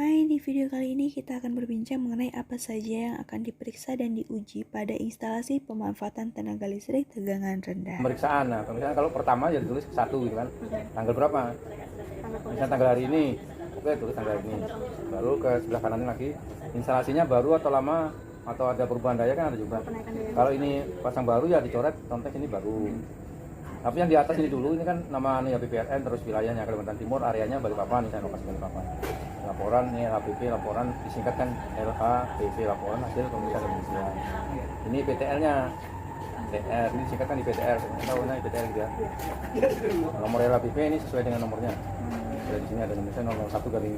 Hai, di video kali ini kita akan berbincang mengenai apa saja yang akan diperiksa dan diuji pada instalasi pemanfaatan tenaga listrik tegangan rendah. Pemeriksaan, nah pemeriksaan kalau pertama ya ditulis 1 gitu kan, tanggal berapa, misalnya tanggal hari ini, oke tulis tanggal ini, baru ke sebelah kanan lagi, instalasinya baru atau lama, atau ada perubahan daya kan ada juga. Kalau ini pasang baru ya dicoret konteks ini baru. Tapi yang di atas ini dulu, ini kan nama ya BPRN, terus wilayahnya Kalimantan Timur, areanya Balikpapan, misalnya lokasi Balikpapan. Laporan ini LHBP, laporan disingkatkan LHBP, laporan hasil pemeriksaan kebersihan. Ini PTL-nya, PTR, ini disingkatkan di PTR, tahu nah PTR gitu ya. Nomor LHBP ini sesuai dengan nomornya. Di sini ada nomornya nomor 1 garing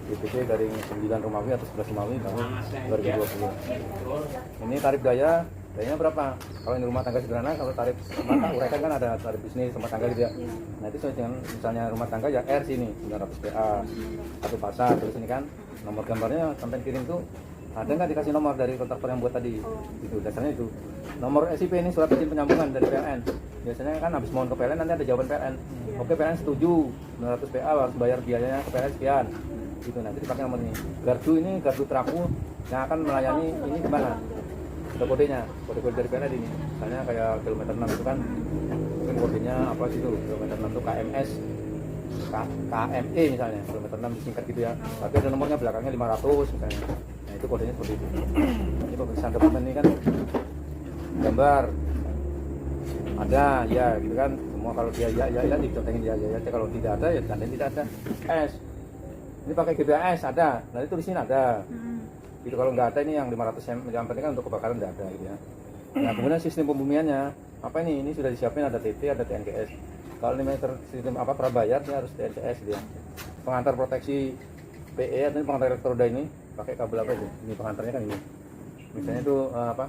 BPP garing 9 Romawi atau 11 Romawi tahun 2020. Ini tarif dayanya berapa? Kalau ini rumah tangga sederhana, kalau tarif rumah uraikan kan ada tarif bisnis rumah tangga gitu ya. Nah itu sesuai dengan misalnya rumah tangga ya R sini 900 PA satu pasang, terus ini kan nomor gambarnya sampai kirim tuh ada nggak dikasih nomor dari kontraktor yang buat tadi? Itu dasarnya itu. Nomor SIP ini surat izin penyambungan dari PLN. Biasanya kan habis mohon ke PLN nanti ada jawaban PLN. Oke PLN setuju 900 PA harus bayar biayanya ke PLN sekian. Gitu nanti dipakai nomor ini. Gardu teraku yang akan melayani ini gimana? Ada kodenya, kode dari PLN ini. Misalnya kayak kilometer 6 itu kan mungkin kodenya apa gitu. Kilometer 6 itu KMS KME misalnya, kilometer 6 disingkat gitu ya. Tapi ada nomornya belakangnya 500 misalnya. Nah itu kodenya seperti itu. Ini pemeriksaan dokumen ini kan gambar ada ya gitu kan, semua kalau dia ya dicontohin ya kalau tidak ada ya tanda tidak ada. Ini pakai GBAS ada, nanti itu di sini ada. Gitu kalau nggak ada ini yang 500 yang penting kan untuk kebakaran nggak ada gitu ya. Nah kemudian sistem pembumiannya apa ini sudah disiapin, ada TT ada TNGS. Kalau ini meter sistem apa prabayar ini harus TNCS gitu ya. Pengantar proteksi PE atau pengantar elektroda ini pakai kabel apa itu? Ini pengantarnya kan ini. Misalnya itu apa?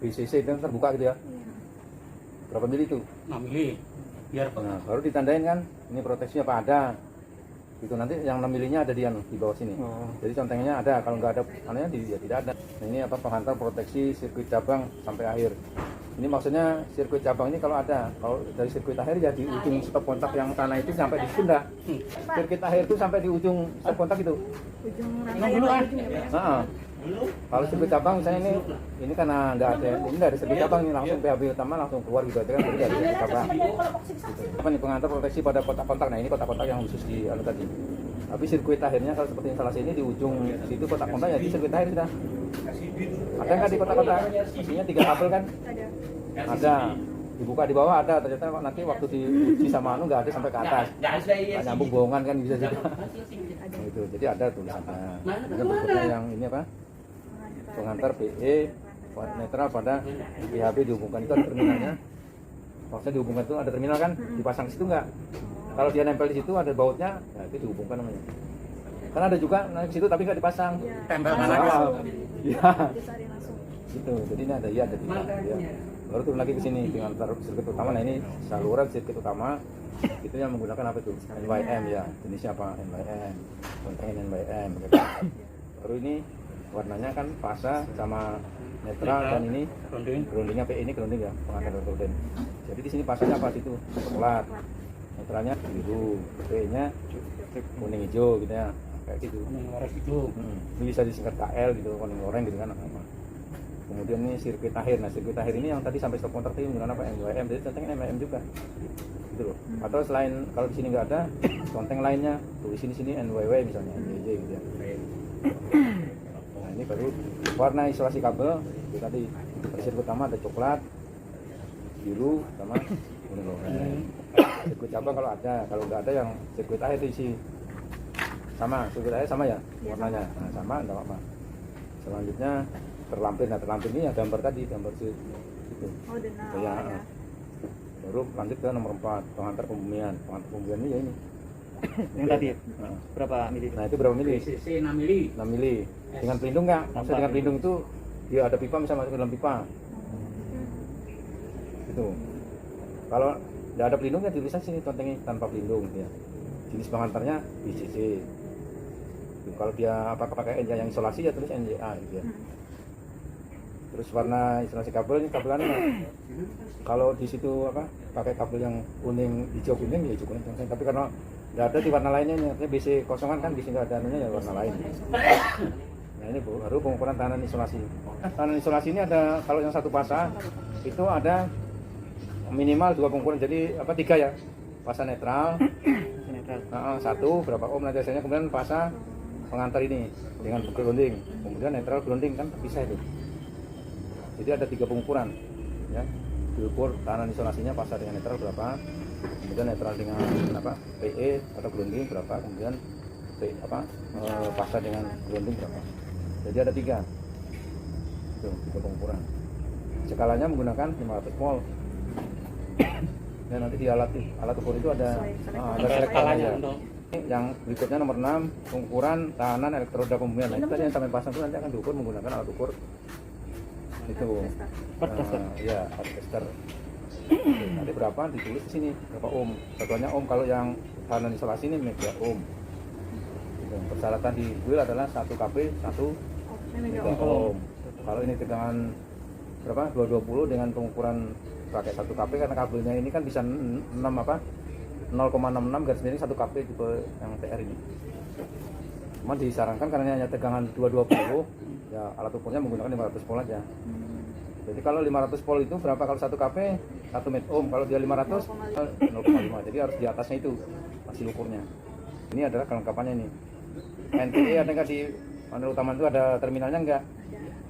BCC itu yang terbuka gitu ya. Berapa mili itu? 6 mili. Biar nah, baru ditandain kan ini proteksinya apa ada. Itu nanti yang 6 milinya ada di bawah sini. Jadi contohnya ada, kalau nggak ada anehnya ya tidak ada. Nah, ini apa pengantar proteksi sirkuit cabang sampai akhir. Ini maksudnya sirkuit cabang ini kalau ada, kalau dari sirkuit akhir ya di ujung stop kontak yang tanah itu sampai di Sunda. Sirkuit akhir itu sampai di ujung stop kontak itu. Ujung duluan. Nah, kalau sirkuit cabang misalnya ini karena nggak ada, ini dari sirkuit cabang ini langsung PHB utama langsung keluar gitu aja kan, jadi dari sirkuit cabang. Gitu. Apa nih pengantar proteksi pada kotak kontak? Nah ini kotak kontak yang khusus di tadi. Tapi sirkuit akhirnya kalau seperti instalasi ini di ujung situ kotak kontak ya di sirkuit akhir sudah. Ada nggak di kotak kontak? Mestinya 3 kabel kan? Ada. Dibuka di bawah ada, ternyata nanti waktu diuji sama nggak ada sampai ke atas. Nggak nyambung bohongan kan bisa juga. Nah, itu jadi ada tulisannya. Dan berikutnya yang ini apa? Pengantar PE netral pada PHB dihubungkan itu ada terminalnya. Maksudnya dihubungkan itu ada terminal kan? Dipasang situ nggak? Kalau dia nempel di situ ada bautnya, ya itu dihubungkan namanya. Karena ada juga naik ke situ tapi nggak dipasang. tempel Iya. Iya. Gitu. Jadi ini ada ada tidak. Ya. Baru turun lagi ke sini dengan taruh sirkuit utama. Nah ini saluran sirkuit utama itu yang menggunakan apa itu? NYM ya. Jenisnya apa? NYM. Kontingen NYM. Gitu. Baru ini warnanya kan fasa sama netral dan ini groundingnya PE ini grounding ya, pengantar grounding. Jadi di sini fasanya apa situ? Coklat. Netralnya biru, PE-nya kuning hijau gitu ya. Kayak gitu. kuning oranye itu. Ini bisa disingkat KL gitu, kuning goreng gitu kan apa. Kemudian ini sirkuit akhir. Nah sirkuit akhir ini yang tadi sampai stop kontrak itu menggunakan apa? NYM. Jadi conteng NYM juga. Gitu loh. Atau selain kalau di sini nggak ada, conteng lainnya tulis sini NYW misalnya, NYJ gitu ya. Nah ini baru warna isolasi kabel. Itu tadi di sirkuit utama ada coklat, biru sama kuning goreng. Sirkuit cabang kalau ada, kalau nggak ada yang sirkuit akhir itu isi sama, sirkuit akhir sama ya warnanya. Nah sama nggak apa-apa. Selanjutnya terlampir. Nah terlampir ini ya gambar tadi, gambar itu. Oh, denah. Ya. Baru lanjut ke nomor 4, pengantar pembumian. Pengantar pembumian ini ya ini. Yang tadi Nah, berapa mili? nah itu berapa mili? BCC 6 mili. 6 mili. Dengan pelindung nggak? Maksudnya dengan pelindung itu dia ada pipa misalnya masuk ke dalam pipa. Gitu. Kalau nggak ada pelindung ya tulisan sini contengnya tanpa pelindung ya. Jenis pengantarnya BCC. Kalau dia apakah pakai NJ yang isolasi ya tulis NJA gitu ya. Terus warna isolasi kabel ini kabelannya. Kalau di situ apa pakai kabel yang kuning hijau kuning ya hijau kuning. Tapi karena nggak ada di warna lainnya nih. Artinya BC kosongan kan di sini nggak ada anunya ya warna lain. Nah ini baru pengukuran tahanan isolasi. Tahanan isolasi ini ada, kalau yang satu pasa itu ada minimal 2 pengukuran, jadi apa 3 ya, pasa netral, satu berapa ohm nanti hasilnya, kemudian pasa pengantar ini dengan grounding, kemudian netral grounding kan terpisah itu. Jadi ada 3 pengukuran ya, diukur tahanan isolasinya pasa dengan netral berapa, kemudian netral dengan apa PE atau grounding berapa, kemudian pasa dengan grounding berapa. Jadi ada 3 itu 3 pengukuran. Skalanya menggunakan 500 volt. Dan nanti di alat ukur itu ada skalanya ya. untuk Yang berikutnya nomor 6, pengukuran tahanan elektroda pembumian. Nah, itu tadi yang sampai pasang itu nanti akan diukur menggunakan alat ukur itu ya tester. Nanti berapa ditulis di sini, berapa ohm. Satuannya ohm, kalau yang tahanan isolasi ini mega ohm. Gitu. Persyaratan di wheel adalah 1 kP 1 mega ohm. Kalau ini tegangan berapa 220 dengan pengukuran pakai 1 kP, karena kabelnya ini kan bisa 0,66 garis miring 1 kP tipe yang TR ini. Cuman disarankan karena hanya tegangan 220 ya alat ukurnya menggunakan 500 volt aja. Jadi kalau 500 volt itu berapa kalau 1 kP 1 met ohm, kalau dia 500 0,5, jadi harus di atasnya itu hasil ukurnya. Ini adalah kelengkapannya ini. NTE ada nggak di panel utama itu, ada terminalnya enggak?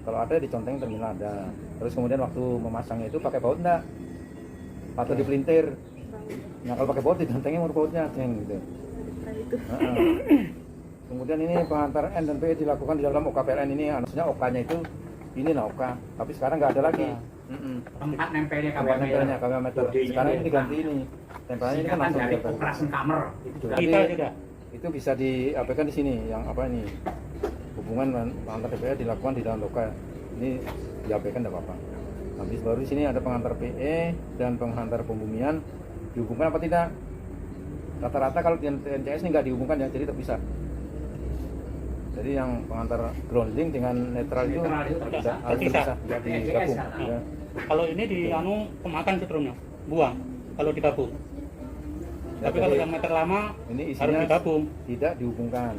Kalau ada diconteng terminal ada. Terus kemudian waktu memasangnya itu pakai baut enggak? Atau dipelintir? Nah kalau pakai baut dicontengin umur bautnya gitu. Kemudian ini pengantar N dan P dilakukan di dalam OKPLN ini, maksudnya OK-nya itu ini nah OK, tapi sekarang nggak ada lagi. tempat nempelnya Tempat nempelnya KW meter. Sekarang ini diganti ini. Tempelnya ini kan langsung dari ditempel. operasi kamar. Kita juga. Itu bisa diapaikan di sini, yang apa ini? Hubungan pengantar DPR dilakukan di dalam loka. Ini diapaikan tidak apa-apa. Habis baru di sini ada pengantar PE dan pengantar pembumian, dihubungkan apa tidak? Rata-rata kalau di NCS ini nggak dihubungkan ya, jadi terpisah. Jadi yang pengantar grounding dengan netral itu tidak terpisah, tidak digabung. Ya. Kalau ini di anu kemakan setrumnya, buang kalau digabung. Ya, Tapi kalau yang meter lama ini harus isinya digabung. tidak dihubungkan.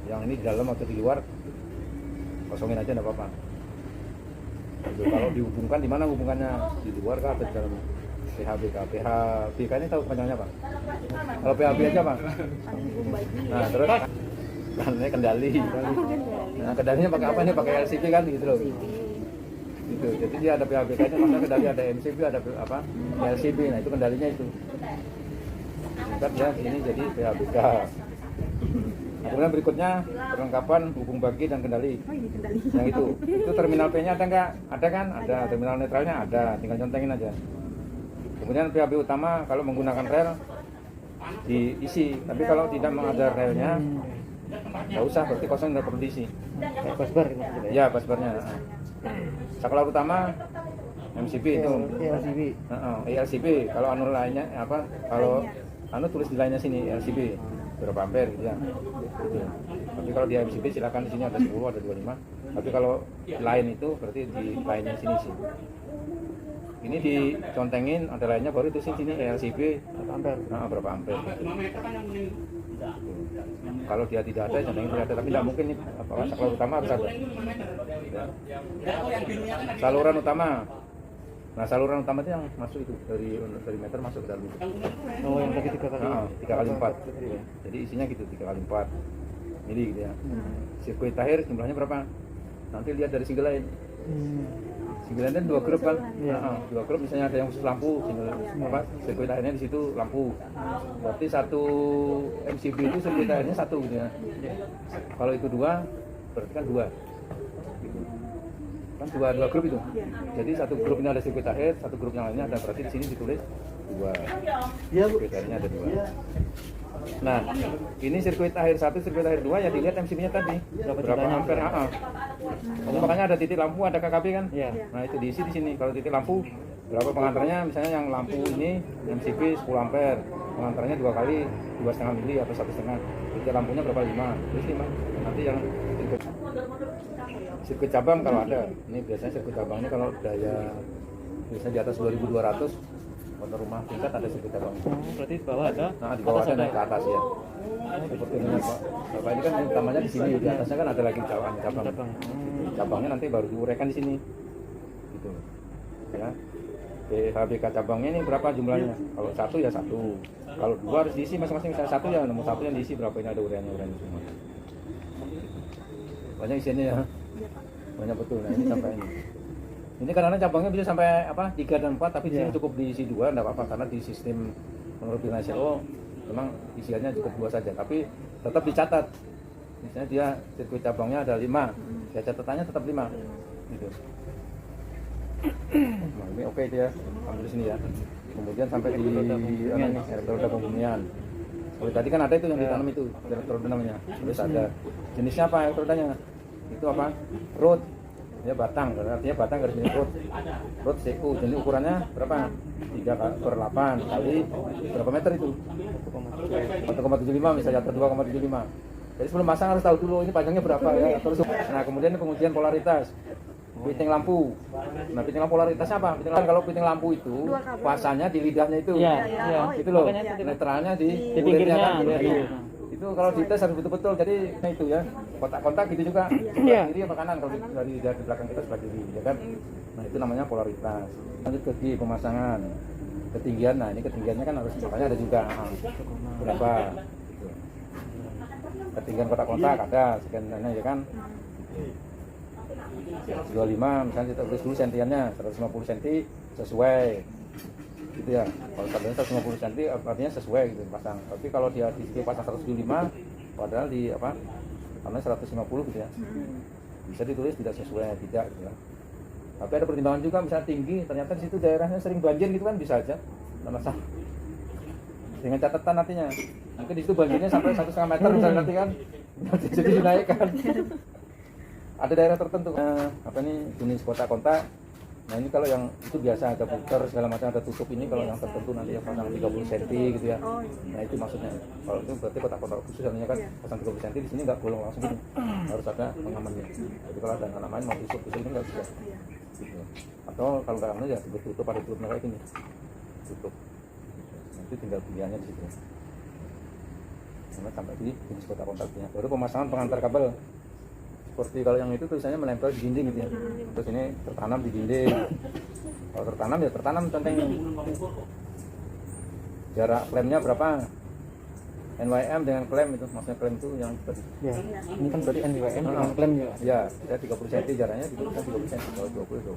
Yang ini di dalam atau di luar kosongin aja, tidak apa-apa. Jadi, kalau dihubungkan di mana hubungannya? Di luar kah atau di dalam? PHBK. PHBK ini tahu panjangnya Pak? Kalau PHB aja Pak? Nah terus ini kendali. Nah kendalinya pakai apa nih? Pakai LCP kan gitu loh. Gitu. Jadi dia ada PHBK nya, maka kendali ada MCB, ada apa? LCB. Nah itu kendalinya itu. Singkat ya ini jadi PHBK. Nah, kemudian berikutnya perlengkapan hubung bagi dan kendali. Yang itu terminal P-nya ada nggak? Ada kan? Ada. Terminal netralnya ada. Tinggal contengin aja. Kemudian PHB utama kalau menggunakan rel diisi. Tapi kalau tidak ada relnya, nggak usah. Berarti kosong, nggak perlu diisi. Busbar Ya busbarnya. Saklar utama MCB itu. LCB. Kalau anu lainnya apa? Kalau anu tulis di lainnya sini LCB. Berapa ampere gitu ya. Gitu. Tapi kalau di MCB silakan di sini ada 10, ada 25. Tapi kalau lain itu berarti di lainnya sini sih. Ini dicontengin, ada lainnya baru itu sini LCB berapa ampere. Nah, berapa ampere. Kalau dia tidak ada, contengin tidak ada, tapi tidak mungkin nih apa saklar utama harus ada. Ya. Saluran utama. Nah, saluran utama itu yang masuk itu dari meter masuk ke dalam itu. Oh, yang tadi 3 kali. 3 kali 4. Jadi isinya gitu 3 kali 4. Ini gitu ya. Sirkuit tahir jumlahnya berapa? Nanti lihat dari single line. Single line kan 2 grup kan? 2 grup, misalnya ada yang khusus lampu, apa? Sirkuit tahirnya di situ lampu. Berarti satu MCB itu sirkuit tahirnya 1 gitu ya. Kalau itu 2, berarti kan 2. Gitu. Kan dua grup itu. Jadi satu grup ini ada sirkuit akhir, satu grup yang lainnya ada, berarti di sini ditulis 2. Sirkuit akhirnya ada 2. Nah, ini sirkuit akhir 1, sirkuit akhir 2 ya dilihat MCB-nya tadi. Berapa ampere? Makanya ada titik lampu, ada KKP kan? Nah, itu diisi di sini. Kalau titik lampu berapa pengantarnya? Misalnya yang lampu ini MCB 10 ampere. Pengantarnya 2 kali 2,5 mili atau 1,5. Titik lampunya berapa? 5. Terus 5. Nanti yang sirkuit cabang kalau ada, ini biasanya sirkuit cabang ini kalau daya biasanya di atas 2200 Untuk rumah tingkat ada sirkuit cabang. Berarti di bawah ada. Nah, di bawah ada naik ke atas ya. Seperti ini Pak. Bapak ini kan utamanya di sini, di atasnya kan ada lagi cabang. Cabangnya nanti baru diuraikan di sini. Gitu. Ya. PHBK cabangnya ini berapa jumlahnya? Kalau satu ya satu. Kalau dua harus diisi masing-masing. Misalnya satu ya nomor satu yang diisi berapa, ini ada uraiannya semua. Banyak isiannya ya. Banyak betul. Nah, ini sampai ini. Ini kadang-kadang cabangnya bisa sampai 3 dan 4, tapi di sini cukup diisi 2, enggak apa-apa karena di sistem menurut Binasio memang isiannya cukup 2 saja, tapi tetap dicatat. Misalnya dia sirkuit cabangnya ada 5, ya catatannya tetap 5. Gitu. Nah, ini oke itu ya. Ambil di sini ya. Kemudian sampai di elektroda pembumian. Seperti tadi kan ada itu yang ditanam itu, elektroda namanya. Terus ada jenisnya apa elektrodanya? Itu apa? Root. Ya batang, artinya batang garis miring root CU. Jadi ukurannya berapa? 3/8 kali berapa meter itu? 1,75 misalnya, atau 2,75. Jadi sebelum pasang harus tahu dulu ini panjangnya berapa ya. Terus, nah kemudian pengujian polaritas. Piting lampu. Nah, piting lampu polaritasnya apa? Piting lampu, kalau piting lampu itu pasanya di lidahnya itu. Iya. Itu loh. Netralnya di pinggirnya kan. kan. Itu kalau dites harus betul-betul. Jadi itu ya. Kontak-kontak gitu juga. Iya. Kiri apa kanan kalau dari belakang kita sebelah kiri, ya kan? Nah, itu namanya polaritas. Lanjut ke G, pemasangan. Ketinggian. Nah, ini ketinggiannya kan harus makanya ada juga. Berapa? Gitu. Ketinggian kontak-kontak ada sekian ya kan? 25 misalnya kita tulis dulu sentiannya 150 cm sesuai gitu ya. Kalau standarnya 150 cm artinya sesuai gitu pasang. Tapi kalau dia di sini pasang 175 padahal di karena 150 gitu ya. Bisa ditulis tidak sesuai, tidak gitu ya. Tapi ada pertimbangan juga, misalnya tinggi ternyata di situ daerahnya sering banjir gitu kan, bisa aja. Enggak masalah. Dengan catatan nantinya. Mungkin di situ banjirnya sampai 1,5 meter misalnya nanti kan. Jadi dinaikkan. Ada daerah tertentu jenis kontak. Nah ini kalau yang itu biasa ada putar segala macam, ada tutup. Ini kalau yang tertentu nanti yang pasang 30 cm gitu ya. Nah itu maksudnya. Kalau itu berarti kotak-kotak khusus artinya kan pasang 30 cm di sini nggak bolong langsung gini. Harus ada pengamannya. Jadi kalau ada anak main mau tusuk ini nggak bisa. Gitu. Atau kalau nggak aman ya tutup ada tutup mereka ini. Tutup. Nanti tinggal pilihannya di situ. Karena sampai di jenis kotak-kotaknya. Baru pemasangan pengantar kabel. Seperti kalau yang itu tulisannya menempel di dinding gitu ya. Terus ini tertanam di dinding. Kalau tertanam ya tertanam contohnya. Jarak klemnya berapa? NYM dengan klem itu, maksudnya klem itu yang tadi. Ya. Ini kan berarti NYM dengan klem ya. Ya, 30 cm jaraknya diberikan 30 cm, kalau 20.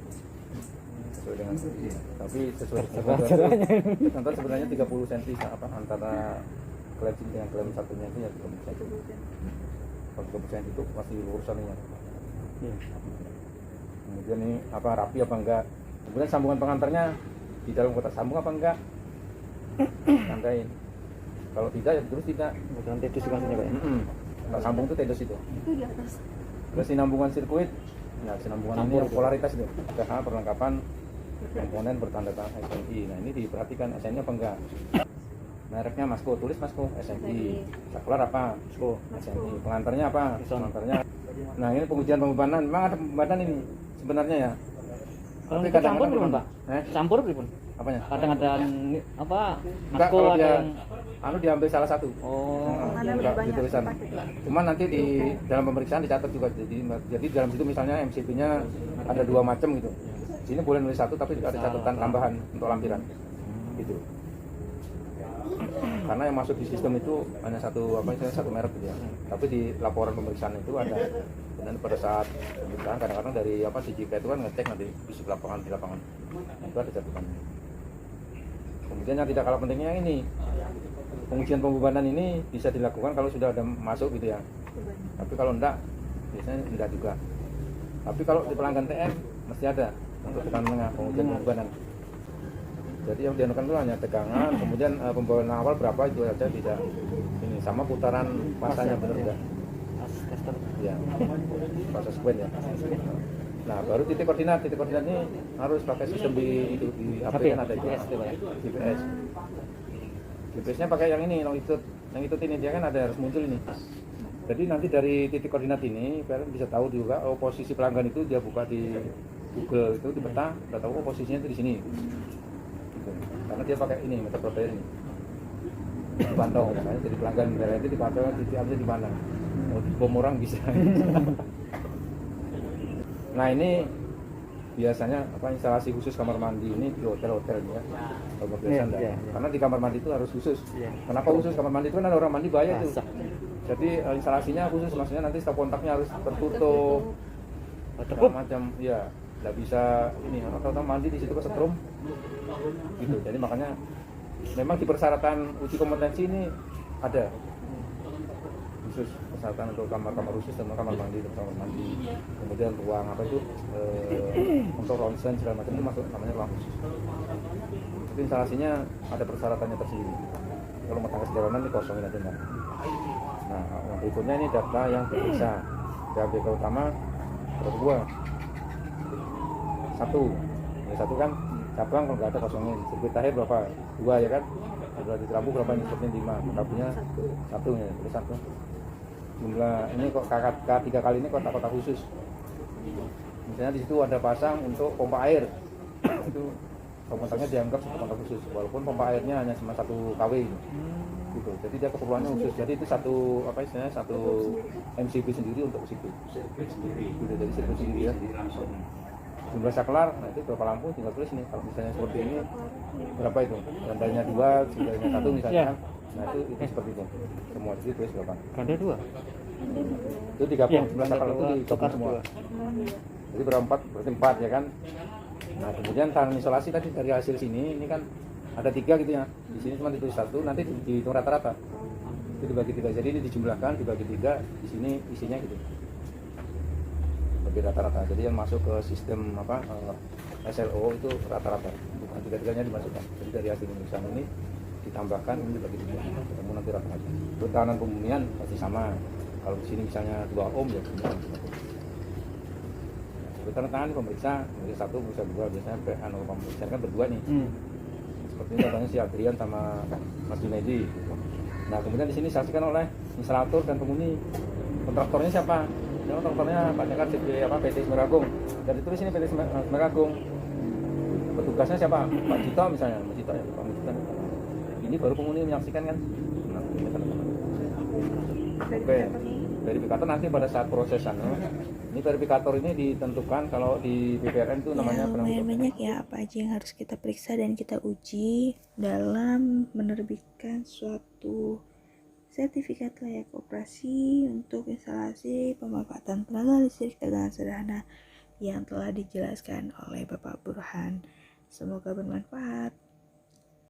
Sesuai dengan ini. Tapi sesuai caranya. Contoh sebenarnya 30 cm antara klem dengan klem satunya itu ya 30 cm. Kalau 30% itu masih urusannya. Kemudian ini rapi apa enggak. Kemudian sambungan pengantarnya di dalam kotak sambung apa enggak. Tandain. Kalau tidak ya terus tidak. Bukan tedus maksudnya Pak. Kotak sambung itu tedus itu. Itu di atas. Terus sinambungan sirkuit. Nah, sinambungan ini polaritas itu. PH perlengkapan komponen bertanda SNI. Nah, ini diperhatikan SNI apa enggak. Mereknya Masco, tulis Masco, SNI. Saklar apa? Masco, SNI. Pengantarnya apa? Pengantarnya. Nah, ini pengujian pembebanan. Memang ada pembebanan ini sebenarnya ya. Kalau kita campur belum Pak? Campur belum? Apanya? Kadang ada Enggak, Masco kalau ada dia yang diambil salah satu. Lebih Di tulisan. Cuman nanti di dalam pemeriksaan dicatat juga. Jadi dalam situ misalnya MCB-nya ada 2 macam gitu. Sini boleh nulis satu tapi ada catatan tambahan untuk lampiran. Gitu. Karena yang masuk di sistem itu hanya satu merek gitu ya. Tapi di laporan pemeriksaan itu ada. Dan pada saat pemeriksaan kadang-kadang dari DJK itu kan ngecek nanti di lapangan itu ada catatannya. Kemudian yang tidak kalah pentingnya ini pengujian pembebanan ini bisa dilakukan kalau sudah ada masuk gitu ya. Tapi kalau enggak biasanya enggak juga. Tapi kalau di pelanggan TM mesti ada untuk tekanan tengah pengujian pembebanan. Jadi yang dianukan itu hanya tegangan, kemudian pembawaan awal berapa itu saja, tidak ini sama putaran pasanya benar tidak? Ya, proses sequen ya. Nah baru titik koordinat ini harus pakai sistem di HP kan ada GPS. GPS-nya pakai yang ini longitude ini dia kan ada harus muncul ini. Jadi nanti dari titik koordinat ini kalian bisa tahu juga posisi pelanggan itu dia buka di Google itu di peta, udah tahu posisinya itu di sini. karena dia pakai ini meter per bayar ini dipantau, makanya jadi pelanggan daerah itu dipantau, bisa dipandang, mau bom orang bisa. Nah ini biasanya instalasi khusus kamar mandi ini di hotel-hotel ya, kalau biasa enggak. Karena di kamar mandi itu harus khusus. Kenapa khusus kamar mandi itu kan ada orang mandi bahaya itu. Jadi instalasinya khusus, maksudnya nanti stop kontaknya harus tertutup, macam ya, nggak bisa ini atau mandi di situ kesetrum, gitu. Jadi makanya memang di persyaratan uji kompetensi ini ada khusus persyaratan untuk kamar-kamar khusus dan kamar mandi, kemudian ruang untuk ronsen segala macam itu masuk namanya ruang khusus. Jadi instalasinya ada persyaratannya tersendiri. Kalau rumah tangga sederhana ini kosongin aja enggak. Nah, yang berikutnya ini data yang diperiksa. DABK utama berdua. Satu kan cabang kalau nggak ada kosongin. Sirkuit akhir berapa? 2 ya kan? Berarti terambu berapa ini? Sepertinya 5. Kabelnya 1 ya, terus 1. Jumlah ini kok K3 kali ini kota-kota khusus. Misalnya di situ ada pasang untuk pompa air. Itu komentarnya dianggap sebagai pompa khusus, walaupun pompa airnya hanya cuma 1 kW gitu. Jadi dia keperluannya khusus. Jadi itu satu MCB sendiri untuk situ. Gitu, jadi situ sendiri ya. Jumlah saklar, nah itu berapa lampu tinggal tulis nih. Kalau misalnya seperti ini berapa itu? Gandanya 2, singlenya 1 misalnya. Nah itu seperti itu. Semua jadi tulis berapa? Ganda 2. Itu digabung jumlah saklar itu digabung semua. Jadi berapa? Berarti 4 ya kan? Nah kemudian tahanan isolasi tadi dari hasil sini ini kan ada 3 gitu ya. Di sini cuma ditulis 1, nanti dihitung rata-rata. Itu dibagi 3. Jadi ini dijumlahkan dibagi 3, di sini isinya gitu. Bagi rata-rata. Jadi yang masuk ke sistem SLO itu rata-rata. Bukan 3-3-nya dimasukkan. Jadi dari hasil pemeriksaan ini ditambahkan ini dibagi 3. Ketemu nanti rata-rata. Tekanan pemurnian pasti sama. Kalau di sini misalnya 2 ohm ya. Tekanan tangan pemeriksa 1, pemeriksa 2, biasanya pemeriksa kan berdua nih. Seperti ini contohnya si Adrian sama Mas Junedi. Nah kemudian di sini disaksikan oleh instalator dan penghuni. Kontraktornya siapa? Ya, kontraktornya Pak Nekar PT Semeragung. Dan ditulis ini PT Semeragung. Petugasnya siapa? Pak Cito misalnya, Pak Cito ya, Pak Cito. Ini baru penghuni menyaksikan kan? Nah, ini teman-teman. Oke. Verifikator nanti pada saat prosesan. Ini verifikator ini ditentukan kalau di BPRN itu namanya lumayan banyak ya apa aja yang harus kita periksa dan kita uji dalam menerbitkan suatu sertifikat layak operasi untuk instalasi pemanfaatan tenaga listrik tegangan sederhana yang telah dijelaskan oleh Bapak Burhan. Semoga bermanfaat.